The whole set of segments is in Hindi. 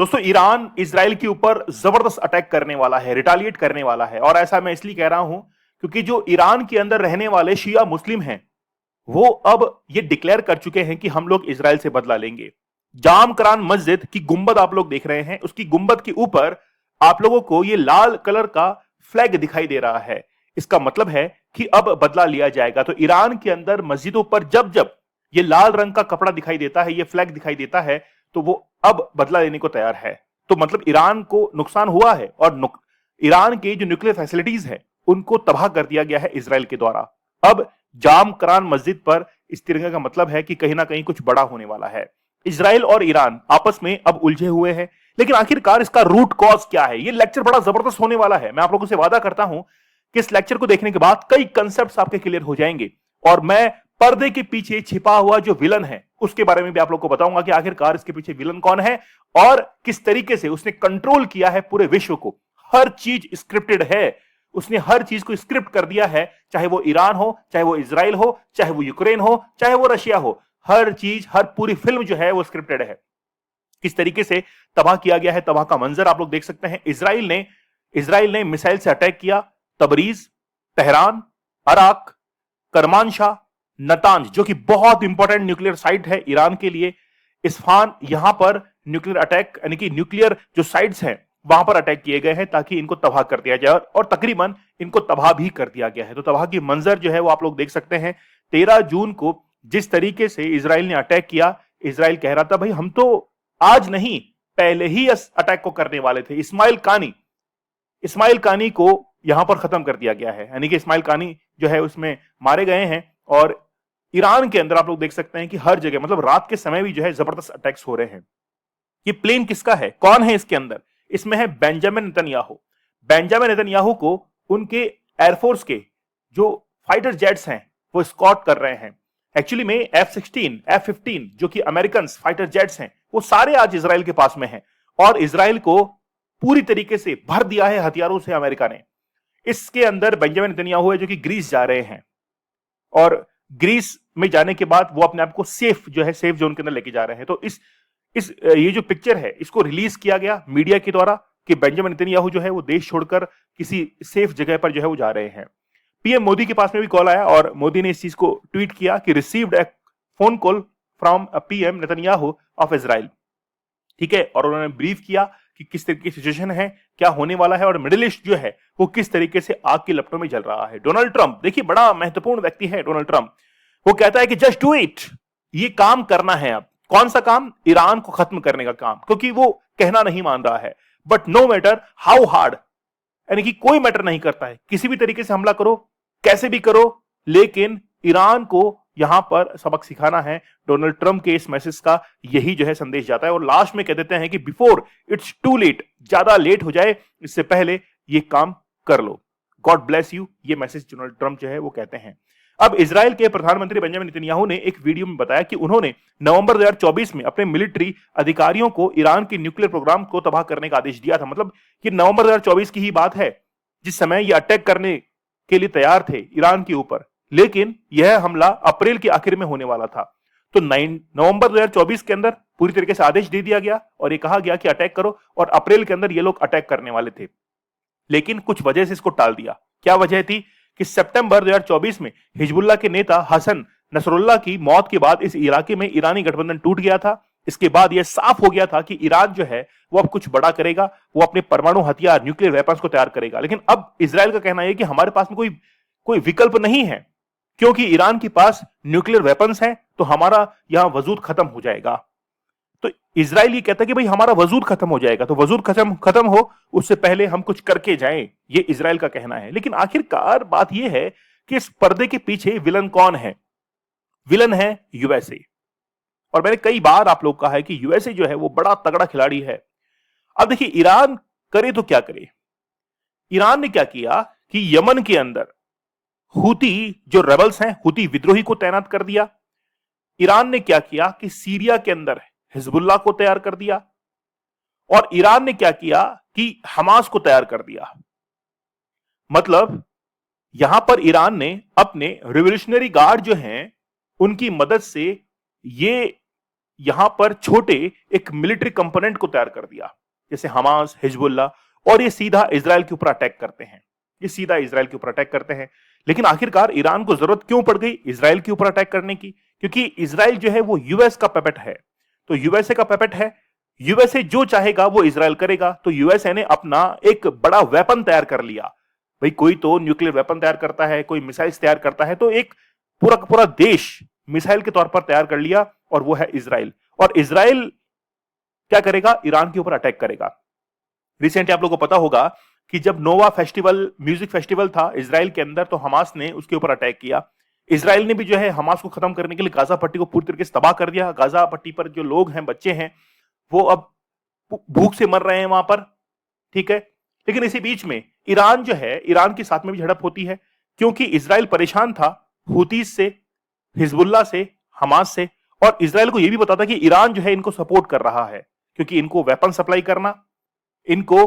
दोस्तों, ईरान इजराइल के ऊपर जबरदस्त अटैक करने वाला है, रिटालिएट करने वाला है। और ऐसा मैं इसलिए कह रहा हूं क्योंकि जो ईरान के अंदर रहने वाले शिया मुस्लिम हैं, वो अब ये डिक्लेयर कर चुके हैं कि हम लोग इजराइल से बदला लेंगे। जाम करान मस्जिद की गुंबद आप लोग देख रहे हैं, उसकी गुंबद के ऊपर आप लोगों को ये लाल कलर का फ्लैग दिखाई दे रहा है। इसका मतलब है कि अब बदला लिया जाएगा। तो ईरान के अंदर मस्जिदों पर जब जब ये लाल रंग का कपड़ा दिखाई देता है, ये फ्लैग दिखाई देता है, तो वो अब बदला लेने को तैयार है। तो मतलब ईरान को नुकसान हुआ है और ईरान की जो न्यूक्लियर फैसिलिटीज है उनको तबाह कर दिया गया है इजराइल के द्वारा। अब जाम करान मस्जिद पर इस तिरंगे का मतलब है कि कहीं ना कहीं कुछ बड़ा होने वाला है। इजराइल और ईरान आपस में अब उलझे हुए हैं, लेकिन आखिरकार इसका रूट कॉज क्या है? ये लेक्चर बड़ा जबरदस्त होने वाला है। मैं आप लोगों से वादा करता हूं कि इस लेक्चर को देखने के बाद कई कंसेप्ट्स आपके क्लियर हो जाएंगे और मैं पर्दे के पीछे छिपा हुआ जो विलन है उसके बारे में भी आप लोग को बताऊंगा कि आखिरकार इसके पीछे विलन कौन है और किस तरीके से उसने कंट्रोल किया है पूरे विश्व को। हर चीज स्क्रिप्टेड है, उसने हर चीज को स्क्रिप्ट कर दिया है, चाहे वो ईरान हो, चाहे वो इजराइल हो, चाहे वो यूक्रेन हो, चाहे वो रशिया हो। हर चीज, हर पूरी फिल्म जो है वो स्क्रिप्टेड है। किस तरीके से तबाह किया गया है, तबाह का मंजर आप लोग देख सकते हैं। इजराइल ने मिसाइल से अटैक किया तबरीज, तेहरान, अराक, करमानशाह, नतांज, जो कि बहुत इंपॉर्टेंट न्यूक्लियर साइट है ईरान के लिए, इस्फहान। यहां पर न्यूक्लियर अटैक यानी कि न्यूक्लियर जो साइट्स हैं वहां पर अटैक किए गए हैं ताकि इनको तबाह कर दिया जाए और तकरीबन इनको तबाह भी कर दिया गया है। तो तबाह की मंजर जो है वो आप लोग देख सकते हैं। 13 जून को जिस तरीके से इजराइल ने अटैक किया, इजराइल कह रहा था भाई हम तो आज नहीं पहले ही इस अटैक को करने वाले थे। इस्माइल कानी को यहां पर खत्म कर दिया गया है, यानी कि इस्माइल कानी जो है उसमें मारे गए हैं। और ईरान के अंदर आप लोग देख सकते हैं कि हर जगह, मतलब रात के समय भी जो है जबरदस्त अटैक्स हो रहे हैं। ये प्लेन किसका है, कौन है इसके अंदर? इसमें है बेंजामिन नेतन्याहू। बेंजामिन नेतन्याहू को उनके एयरफोर्स के जो फाइटर जेट्स हैं वो स्कॉट कर रहे हैं। एक्चुअली में F-16, F-15 जो कि अमेरिकन फाइटर जेट्स हैं वो सारे आज इजराइल के पास में हैं और इजराइल को पूरी तरीके से भर दिया है हथियारों से अमेरिका ने। इसके अंदर बेंजामिन नेतन्याहू है जो कि ग्रीस जा रहे हैं और ग्रीस में जाने के बाद वो अपने आप को सेफ जोन के अंदर लेके जा रहे हैं। तो ये जो पिक्चर है इसको रिलीज किया गया मीडिया के द्वारा कि बेंजामिन नेतन्याहू जो है वो देश छोड़कर किसी सेफ जगह पर जो है वो जा रहे हैं। पीएम मोदी के पास में भी कॉल आया और मोदी ने इस चीज को ट्वीट किया कि received A phone call from PM Netanyahu of Israel. ठीक है, और उन्होंने ब्रीफ किया कि किस तरीके की सिचुएशन है, क्या होने वाला है और मिडिल ईस्ट जो है वो किस तरीके से आग की लपटों में जल रहा है। डोनाल्ड ट्रंप, देखिए बड़ा महत्वपूर्ण व्यक्ति है डोनाल्ड ट्रंप, वो कहता है कि जस्ट डू इट, ये काम करना है। अब कौन सा काम? ईरान को खत्म करने का काम, क्योंकि वो कहना नहीं मान रहा है। But no matter how hard, यानी कि कोई मैटर नहीं करता है, किसी भी तरीके से हमला करो, कैसे भी करो, लेकिन ईरान को यहां पर सबक सिखाना है। डोनाल्ड ट्रंप के इस मैसेज का यही जो है संदेश जाता है और लास्ट में कह देते हैं कि बिफोर इट्स टू लेट, ज्यादा लेट हो जाए इससे पहले ये काम कर लो। गॉड ब्लेस यू, ये मैसेज डोनाल्ड ट्रंप जो है वो कहते हैं। अब इजराइल के प्रधानमंत्री बेंजामिन नेतन्याहू ने एक वीडियो में बताया कि उन्होंने नवंबर 2024 में अपने मिलिट्री अधिकारियों को ईरान के न्यूक्लियर प्रोग्राम को तबाह करने का आदेश दिया था। मतलब कि नवंबर 2024 की ही बात है जिस समय ये अटैक करने के लिए तैयार थे ईरान के ऊपर, लेकिन यह हमला अप्रैल के आखिर में होने वाला था। तो नवंबर 2024 के अंदर पूरी तरीके से आदेश दे दिया गया और ये कहा गया कि अटैक करो, और अप्रैल के अंदर ये लोग अटैक करने वाले थे, लेकिन कुछ वजह से इसको टाल दिया। क्या वजह थी? कि सितंबर 2024 में हिजबुल्लाह के नेता हसन नसरुल्लाह की मौत के बाद इस इलाके में ईरानी गठबंधन टूट गया था। इसके बाद यह साफ हो गया था कि ईरान जो है वो अब कुछ बड़ा करेगा, वो अपने परमाणु हथियार, न्यूक्लियर वेपन्स को तैयार करेगा। लेकिन अब इजराइल का कहना है कि हमारे पास में कोई विकल्प नहीं है, क्योंकि ईरान के पास न्यूक्लियर वेपन्स हैं तो हमारा यहां वजूद खत्म हो जाएगा। तो इजराइल ये कहता है कि भाई हमारा वजूद खत्म हो जाएगा, तो वजूद खत्म हो उससे पहले हम कुछ करके जाएं, ये इजराइल का कहना है। लेकिन आखिरकार बात यह है कि इस पर्दे के पीछे विलन कौन है? विलन है यूएसए। और मैंने कई बार आप लोग कहा है कि यूएसए जो है वो बड़ा तगड़ा खिलाड़ी है। अब देखिए ईरान करे तो क्या करे। ईरान ने क्या किया कि यमन के अंदर हूती जो रेबल्स हैं, हूती विद्रोही को तैनात कर दिया। ईरान ने क्या किया कि सीरिया के अंदर हिजबुल्लाह को तैयार कर दिया, और ईरान ने क्या किया कि हमास को तैयार कर दिया। मतलब यहां पर ईरान ने अपने रिवोल्यूशनरी गार्ड जो हैं उनकी मदद से यहां पर छोटे एक मिलिट्री कंपोनेंट को तैयार कर दिया, जैसे हमास, हिजबुल्ला, और ये सीधा इजराइल के ऊपर अटैक करते हैं। ये सीधा इजराइल के ऊपर अटैक करते हैं। लेकिन आखिरकार ईरान को जरूरत क्यों पड़ गई इजराइल के ऊपर अटैक करने की? क्योंकि इजराइल जो है वो यूएस का पैपेट है। तो यूएसए का पैपेट है, यूएसए जो चाहेगा वो इजराइल करेगा। तो यूएसए ने अपना एक बड़ा वेपन तैयार कर लिया। भाई कोई तो न्यूक्लियर वेपन तैयार करता है, कोई मिसाइल्स तैयार करता है, तो एक पूरा का पूरा देश मिसाइल के तौर पर तैयार कर लिया, और वो है इजराइल। और इजराइल क्या करेगा? ईरान के ऊपर अटैक करेगा। रिसेंटली आप लोगों को पता होगा कि जब नोवा फेस्टिवल, म्यूजिक फेस्टिवल था इजराइल के अंदर, तो हमास ने उसके ऊपर अटैक किया। इजराइल ने भी जो है हमास को खत्म करने के लिए गाजा पट्टी को पूरी तरीके से तबाह कर दिया। गाजा पट्टी पर जो लोग हैं, बच्चे हैं, वो अब भूख से मर रहे हैं वहां पर, ठीक है। लेकिन इसी बीच में ईरान जो है, ईरान के साथ में भी झड़प होती है, क्योंकि इजराइल परेशान था हुतीज से, हिजबुल्ला से, हमास से, और इजराइल को यह भी पता था कि ईरान जो है इनको सपोर्ट कर रहा है, क्योंकि इनको वेपन सप्लाई करना, इनको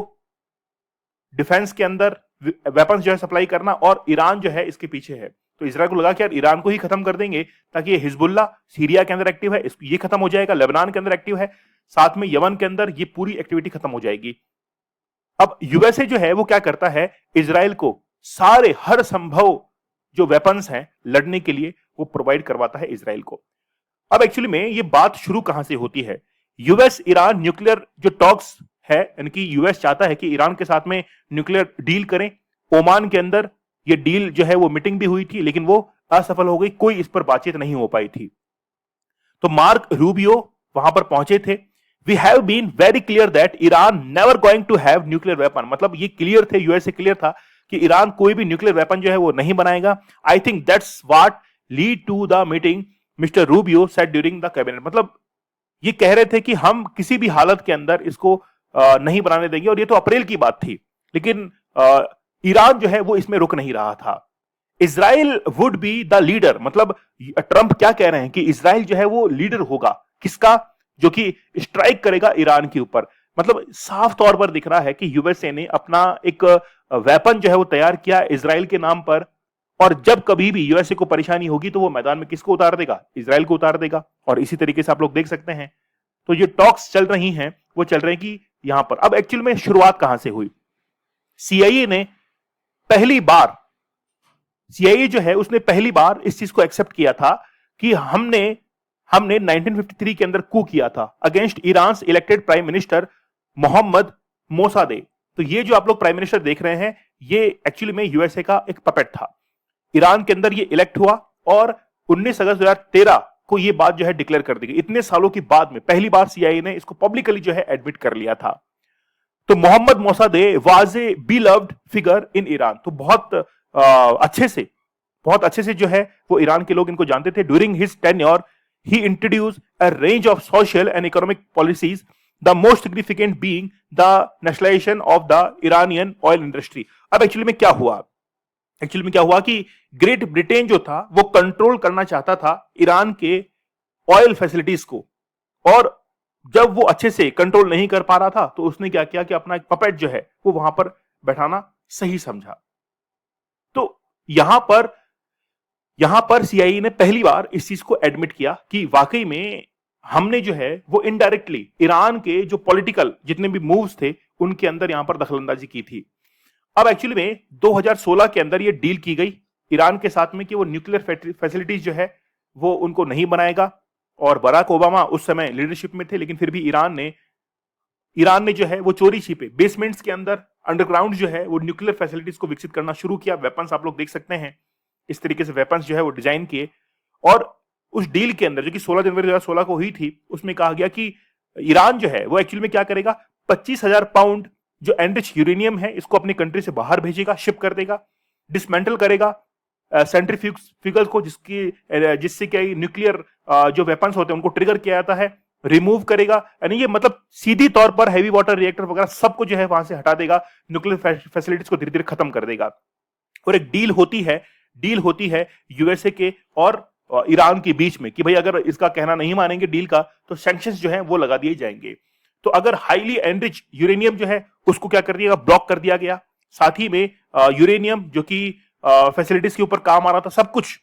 डिफेंस के अंदर वेपन जो है सप्लाई करना, और ईरान जो है इसके पीछे है। तो इजराइल को लगा कि यार ईरान को ही खत्म कर देंगे, ताकि ये हिजबुल्ला सीरिया के अंदर एक्टिव है, ये खत्म हो जाएगा, लेबनान के अंदर एक्टिव है, साथ में यमन के अंदर ये पूरी एक्टिविटी खत्म हो जाएगी। अब यूएसए जो है वो क्या करता है, इजराइल को सारे हर संभव जो वेपन्स हैं लड़ने के लिए वो प्रोवाइड करवाता है इजराइल को। अब एक्चुअली में ये बात शुरू कहां से होती है? यूएस ईरान न्यूक्लियर जो टॉक्स है, यानी यूएस चाहता है कि ईरान के साथ में न्यूक्लियर डील करें। ओमान के अंदर ये डील जो है वो मीटिंग भी हुई थी, लेकिन वो असफल हो गई, कोई इस पर बातचीत नहीं हो पाई थी। तो मार्क रूबियो वहां पर पहुंचे थे। We have been very clear that Iran never going to have nuclear weapon, मतलब ये क्लियर थे, यूएसए क्लियर था कि ईरान कोई भी न्यूक्लियर वेपन जो है वो नहीं बनाएगा। I think that's what lead to the meeting mister Rubio said during the cabinet, मतलब ये कह रहे थे कि हम किसी भी हालत के अंदर इसको नहीं बनाने देंगे, और ये तो अप्रैल की बात थी। लेकिन ईरान जो है वो इसमें रुक नहीं रहा था। Israel would be the leader, मतलब ट्रंप क्या कह रहे हैं कि इजराइल जो है वो लीडर होगा, किसका? जो कि स्ट्राइक करेगा ईरान के ऊपर। मतलब साफ तौर पर दिख रहा है कि यूएसए ने अपना एक वेपन जो है वो तैयार किया इजराइल के नाम पर, और जब कभी भी यूएसए को परेशानी होगी तो वो मैदान में किसको उतार देगा? इजराइल को उतार देगा। और इसी तरीके से आप लोग देख सकते हैं, तो ये टॉक्स चल रही हैं, वो चल रहे हैं कि यहां पर अब एक्चुअल में शुरुआत कहां से हुई? सीआईए ने पहली बार, सीआईए जो है उसने पहली बार इस चीज को एक्सेप्ट किया था कि हमने 1953 के अंदर कू किया था against Iran elected prime minister Mohammad Mosaddegh. तो ये जो आप लोग प्राइम मिनिस्टर देख रहे हैं, ये एक्चुअली में यूएसए का एक पपेट था। ईरान के अंदर ये इलेक्ट हुआ, और 19 अगस्त 2013 को ये बात जो है डिक्लेयर कर दी गई। इतने सालों के बाद में पहली बार सीआईए ने इसको पब्लिकली जो है एडमिट कर लिया था। तो Mohammad Mosaddegh was a beloved figure in Iran, तो बहुत अच्छे से जो है वो ईरान के लोग इनको जानते थे। During his tenure he introduced a range of social and economic policies, the most significant being the nationalisation of the Iranian oil industry. अब एक्चुअली में क्या हुआ कि ग्रेट ब्रिटेन जो था वो कंट्रोल करना चाहता था ईरान के ऑयल फैसिलिटीज को, और जब वो अच्छे से कंट्रोल नहीं कर पा रहा था तो उसने क्या किया कि अपना एक पपेट जो है वो वहां पर बैठाना सही समझा। तो यहां पर सीआईए ने पहली बार इस चीज को एडमिट किया कि वाकई में हमने जो है वो इनडायरेक्टली ईरान के जो पॉलिटिकल जितने भी मूव्स थे उनके अंदर यहां पर दखलंदाजी की थी। अब एक्चुअली में 2016 के अंदर ये डील की गई ईरान के साथ में कि वो न्यूक्लियर फैसिलिटीज जो है वो उनको नहीं बनाएगा, और बराक ओबामा उस समय लीडरशिप में थे, लेकिन फिर भी ईरान ने जो है वो चोरी छिपे बेसमेंट्स के अंदर अंडरग्राउंड जो है वो न्यूक्लियर फैसिलिटीज को विकसित करना शुरू किया। वेपन्स आप लोग देख सकते हैं, इस तरीके से वेपन्स जो है वो डिजाइन किए। और उस डील के अंदर जो कि 16 जनवरी 2016 को हुई थी, उसमें कहा गया कि ईरान जो है वो एक्चुअली में क्या करेगा, 25,000 पाउंड जो एनरिच यूरेनियम है इसको अपनी कंट्री से बाहर भेजेगा, शिप कर देगा, डिसमेंटल करेगा सेंट्रीफ्यूगल को, जिससे क्या न्यूक्लियर जो वेपन्स होते हैं उनको ट्रिगर किया जाता है, रिमूव करेगा। यानी ये मतलब सीधी तौर पर हैवी वाटर रिएक्टर वगैरह सबको जो है वहां से हटा देगा, न्यूक्लियर फैसिलिटीज को धीरे धीरे खत्म कर देगा। और एक डील होती है यूएसए के और ईरान के बीच में कि भाई अगर इसका कहना नहीं मानेंगे डील का तो सैंक्शंस जो है वो लगा दिए जाएंगे। तो अगर हाईली एनरिच यूरेनियम जो है उसको क्या कर दिया, ब्लॉक कर दिया गया। साथ ही में यूरेनियम जो कि फैसिलिटीज के ऊपर काम आ रहा था, सब कुछ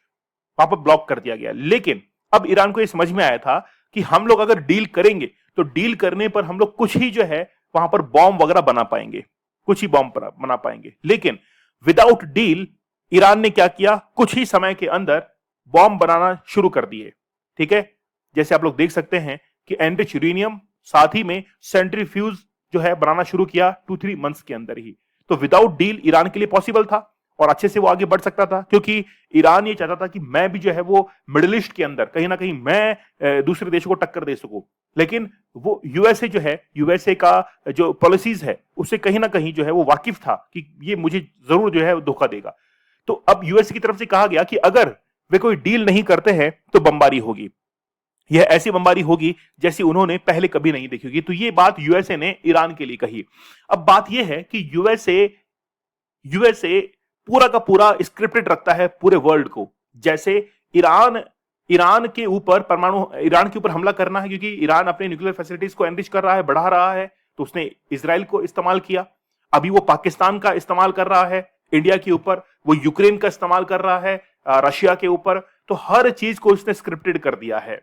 वहां पर ब्लॉक कर दिया गया। लेकिन अब ईरान को यह समझ में आया था कि हम लोग अगर डील करेंगे तो डील करने पर हम लोग कुछ ही जो है वहां पर बॉम्ब वगैरह बना पाएंगे, कुछ ही बॉम्ब बना पाएंगे। लेकिन विदाउट डील ईरान ने क्या किया, कुछ ही समय के अंदर बॉम्ब बनाना शुरू कर दिए। ठीक है, जैसे आप लोग देख सकते हैं कि एनरिच यूरेनियम, साथ ही में सेंट्रीफ्यूज जो है बनाना शुरू किया 2-3 मंथ्स के अंदर ही। तो विदाउट डील ईरान के लिए पॉसिबल था और अच्छे से वो आगे बढ़ सकता था, क्योंकि ईरान ये चाहता था कि मैं भी जो है वो मिडिल ईस्ट के अंदर कहीं ना कहीं मैं दूसरे देशों को टक्कर दे सकूं। लेकिन वो यूएसए जो है, यूएसए का जो पॉलिसीज है उससे कहीं ना कहीं जो है वो वाकिफ था कि ये मुझे जरूर जो है धोखा देगा। तो अब यूएसए की तरफ से कहा गया कि अगर वे कोई डील नहीं करते हैं तो बमबारी होगी, यह ऐसी बमबारी होगी जैसी उन्होंने पहले कभी नहीं देखी होगी। तो ये बात यूएसए ने ईरान के लिए कही। अब बात यह है कि यूएसए पूरा का पूरा स्क्रिप्टेड रखता है पूरे वर्ल्ड को। जैसे ईरान के ऊपर हमला करना है, क्योंकि ईरान अपने न्यूक्लियर फैसिलिटीज को एनरिच कर रहा है, बढ़ा रहा है, तो उसने इजराइल को इस्तेमाल किया। अभी वो पाकिस्तान का इस्तेमाल कर रहा है इंडिया के ऊपर, वो यूक्रेन का इस्तेमाल कर रहा है रशिया के ऊपर। तो हर चीज को उसने स्क्रिप्टेड कर दिया है।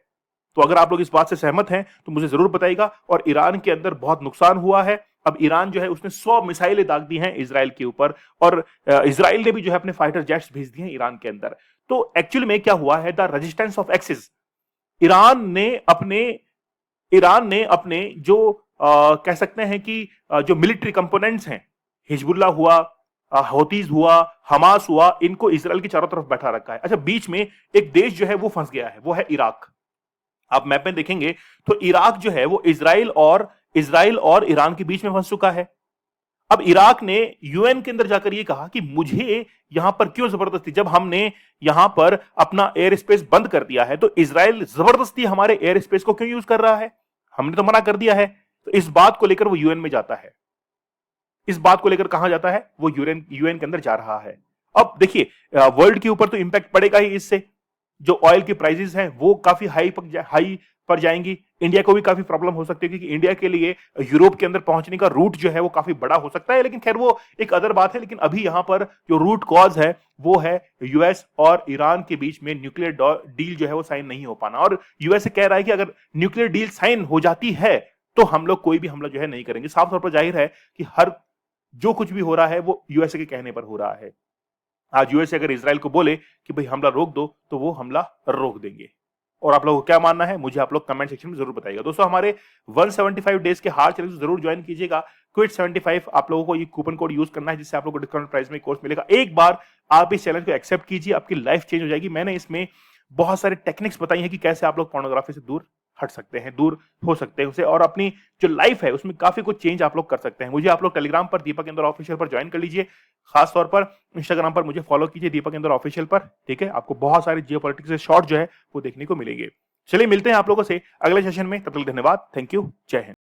तो अगर आप लोग इस बात से सहमत हैं तो मुझे जरूर बताइएगा। और ईरान के अंदर बहुत नुकसान हुआ है। अब ईरान जो है उसने 100 मिसाइलें दाग दी हैं इजराइल के ऊपर, और इजराइल ने भी जो है अपने फाइटर जेट्स भेज दिए हैं ईरान के अंदर। तो एक्चुअली में क्या हुआ है, the resistance of axis, Iran ने अपने जो कह सकते हैं कि जो मिलिट्री कंपोनेंट्स हैं, हिजबुल्लाह हुआ, हौतीज हुआ, हमास हुआ, इनको इजराइल के चारों तरफ बैठा रखा है। अच्छा, बीच में एक देश जो है वो फंस गया है, वो है इराक। आप मैप में देखेंगे तो इराक जो है वो इजराइल और ईरान के बीच में फंस चुका है। अब इराक ने यूएन के अंदर जाकर ये कहा कि मुझे यहां पर क्यों जबरदस्ती, जब हमने यहां पर अपना एयर स्पेस बंद कर दिया है तो इजराइल जबरदस्ती हमारे एयर स्पेस को क्यों यूज कर रहा है, हमने तो मना कर दिया है। तो इस बात को लेकर वो यूएन में जाता है। इस बात को लेकर कहां जाता है, वो यूएन के अंदर जा रहा है। अब देखिए, वर्ल्ड के ऊपर तो इंपैक्ट पड़ेगा ही इससे। जो ऑयल की प्राइसेस हैं वो काफी हाई पर जाएंगी। इंडिया को भी काफी प्रॉब्लम हो सकती है, क्योंकि इंडिया के लिए यूरोप के अंदर पहुंचने का रूट जो है वो काफी बड़ा हो सकता है। लेकिन खैर वो एक अदर बात है। लेकिन अभी यहां पर जो रूट कॉज है वो है यूएस और ईरान के बीच में न्यूक्लियर डील जो है वो साइन नहीं हो पाना। और यूएस कह रहा है कि अगर न्यूक्लियर डील साइन हो जाती है तो हम लोग कोई भी हमला जो है नहीं करेंगे। साफ तौर पर जाहिर है कि जो कुछ भी हो रहा है वो यूएसए के कहने पर हो रहा है। आज यूएसए अगर इजराइल को बोले कि भाई हमला रोक दो तो वो हमला रोक देंगे। और आप लोगों को क्या मानना है मुझे आप लोग कमेंट सेक्शन में जरूर बताइएगा। दोस्तों, हमारे 175 डेज के हार्ड चैलेंज जरूर ज्वाइन कीजिएगा। क्विट 75 आप लोगों को ये कूपन कोड यूज करना है, जिससे आप लोगों को डिस्काउंट प्राइस में कोर्स मिलेगा। एक बार आप इस चैलेंज को एक्सेप्ट कीजिए, आपकी लाइफ चेंज हो जाएगी। मैंने इसमें बहुत सारे टेक्निक्स बताई हैं कि कैसे आप लोग पोर्नोग्राफी से दूर हट सकते हैं, दूर हो सकते हैं उसे, और अपनी जो लाइफ है उसमें काफी कुछ चेंज आप लोग कर सकते हैं। मुझे आप लोग टेलीग्राम पर दीपक इंदौर ऑफिशियल पर ज्वाइन कर लीजिए। खास तौर पर इंस्टाग्राम पर मुझे फॉलो कीजिए दीपक इंदौर ऑफिशियल पर। ठीक है, आपको बहुत सारे जियोपॉलिटिक्स से शॉर्ट जो है वो देखने को मिलेंगे। चलिए मिलते हैं आप लोगों से अगले सेशन में। तब तक धन्यवाद, थैंक यू, जय हिंद।